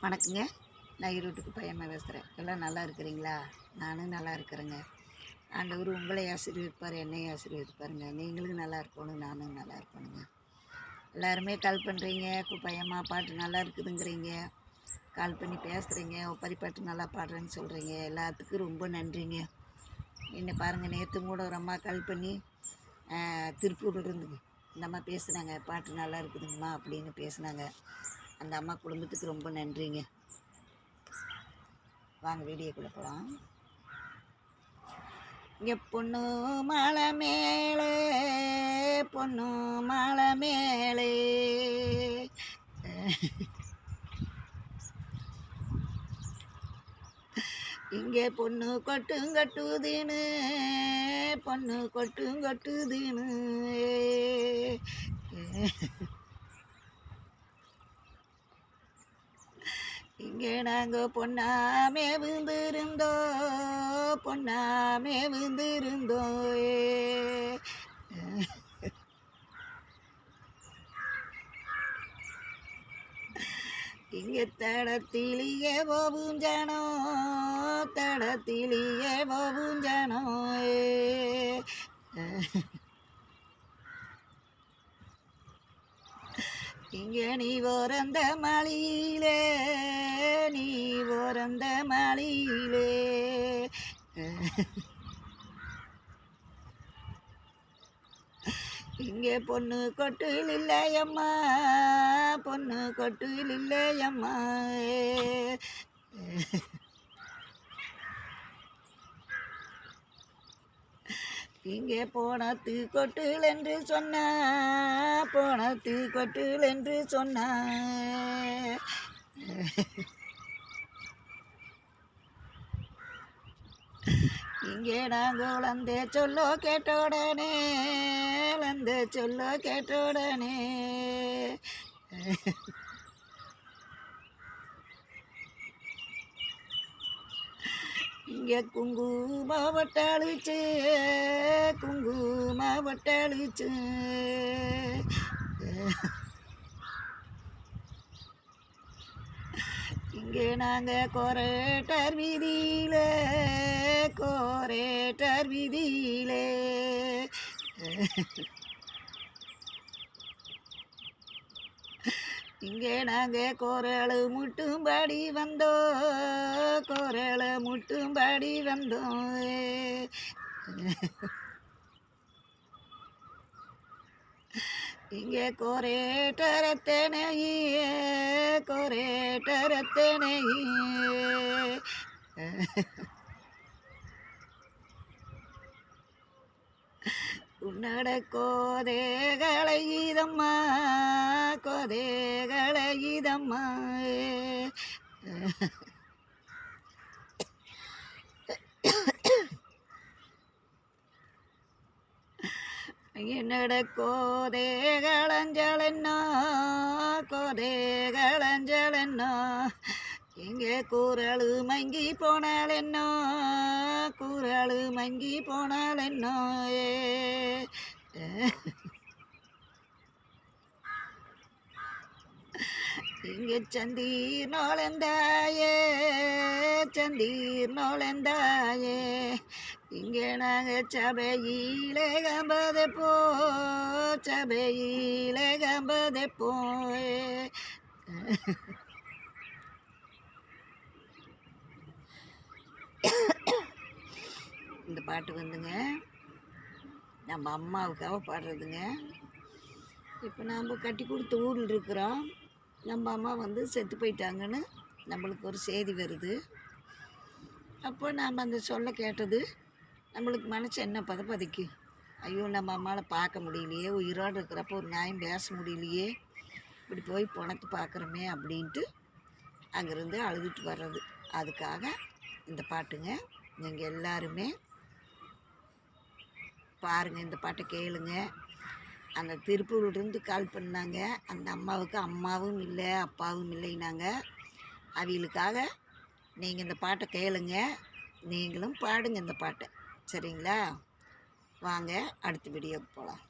வணக்கங்க. நான் ஈரோட்டுக்கு பையம்மா பேசுகிறேன். எல்லாம் நல்லா இருக்கிறீங்களா? நானும் நல்லா இருக்கிறேங்க. ஆண்டவர் உங்களை ஆசீர்வதிப்பார், என்னையும் ஆசீர்வதிப்பாருங்க. நீங்களும் நல்லா இருக்கணும், நானும் நல்லா இருக்கணுங்க. எல்லாருமே கால் பண்ணுறீங்க, பையம்மா பாட்டு நல்லா இருக்குதுங்கிறீங்க, கால் பண்ணி பேசுகிறீங்க, ஒப்பரி பாட்டு நல்லா பாடுறேன்னு சொல்கிறீங்க. எல்லாத்துக்கும் ரொம்ப நன்றிங்க. என்ன பாருங்கள், நேற்று கூட ஒரு அம்மா கால் பண்ணி திருப்பூரில் இருந்துங்க இந்த அம்மா பேசுனாங்க, பாட்டு நல்லா இருக்குதுங்கம்மா அப்படின்னு பேசுனாங்க. அந்த அம்மா குடும்பத்துக்கு ரொம்ப நன்றிங்க. வாங்க வீடியோக்குள்ளே போகலாம். இங்கே பொண்ணு மலை மேலே, பொண்ணு மலை மேலே, இங்கே பொண்ணு கொட்டுங்கட்டுதுன்னு, பொண்ணு கொட்டுங்கட்டுதுன்னு, இங்கே நாங்கள் பொண்ணாமே விழுந்திருந்தோம், பொண்ணாமே விழுந்திருந்தோம். இங்கே தடத்திலேயே போவுஞ்சானோ, தடத்திலேயே போவுஞ்சானோ. இங்கே நீ ஓரந்த மலையிலே, நீ ஓரந்த மலையிலே, இங்கே பொண்ணு கொட்டில் இல்லையம்மா, பொண்ணு கொட்டில் இல்லையம்மா. இங்கே போனத்து கொட்டில் என்று சொன்ன, போனத்து கொட்டில் என்று சொன்ன. இங்கே நாங்கள் உழந்தே சொல்லோ கேட்டோடனே, உழந்தே சொல்லோ கேட்டோடனே. இங்கே குங்கும வட்டழிச்சு, குங்கும வட்டழிச்சு. இங்கே நாங்கள் கோரேட்டர் வீதியில, கோரேட்டர் வீதியில. இங்கே நாங்கள் கோரல் முட்டும்படி வந்தோம், கோரல் முட்டும்படி வந்தோம். இங்கே கோரேட்டரத்தனையே, கோரேட்டரத்தனையே. உன்னட கோதைகளை இதம்மா, கோதைகளை இதம்மா. என்னட கோதைகளஞ்சலென்னோ, கோதைகளஞ்சலென்னோ. இங்கே கூறலு மங்கி போனால் என்னோ, கூறலு மங்கி போனால் என்னோ. இங்கே சந்தீர் நோளந்தாயே, சந்தீர் நோளந்தாயே. இங்கே நாங்கள் சபையிலே கம்பதை போ, சபையிலே கம்பதை போய். இந்த பாட்டு வந்துங்க நம்ம அம்மாவுக்காக பாடுறதுங்க. இப்போ நாம் கட்டி கொடுத்த ஊரில் இருக்கிறோம், நம்ம அம்மா வந்து செத்து போயிட்டாங்கன்னு நம்மளுக்கு ஒரு செய்தி வருது. அப்போ நாம் அந்த சொல்ல கேட்டது நம்மளுக்கு மனசு என்ன பதப்பதைக்கு. ஐயோ நம்ம அம்மாவை பார்க்க முடியலையே, உயிரோடு இருக்கிறப்போ ஒரு நியாயம் பேச முடியலையே, இப்படி போய் பணத்தை பார்க்குறோமே அப்படின்ட்டு அங்கேருந்து அழுதுட்டு வர்றது. அதுக்காக இந்த பாட்டுங்க. நீங்கள் எல்லாருமே பாருங்கள், இந்த பாட்டை கேளுங்க. அந்த திருப்பூர்லேருந்து கால் பண்ணாங்க, அந்த அம்மாவுக்கு அம்மாவும் இல்லை அப்பாவும் இல்லைனாங்க. அவங்களுக்காக நீங்கள் இந்த பாட்டை கேளுங்க, நீங்களும் பாடுங்க இந்த பாட்டை. சரிங்களா? வாங்க அடுத்த வீடியோக்கு போகலாம்.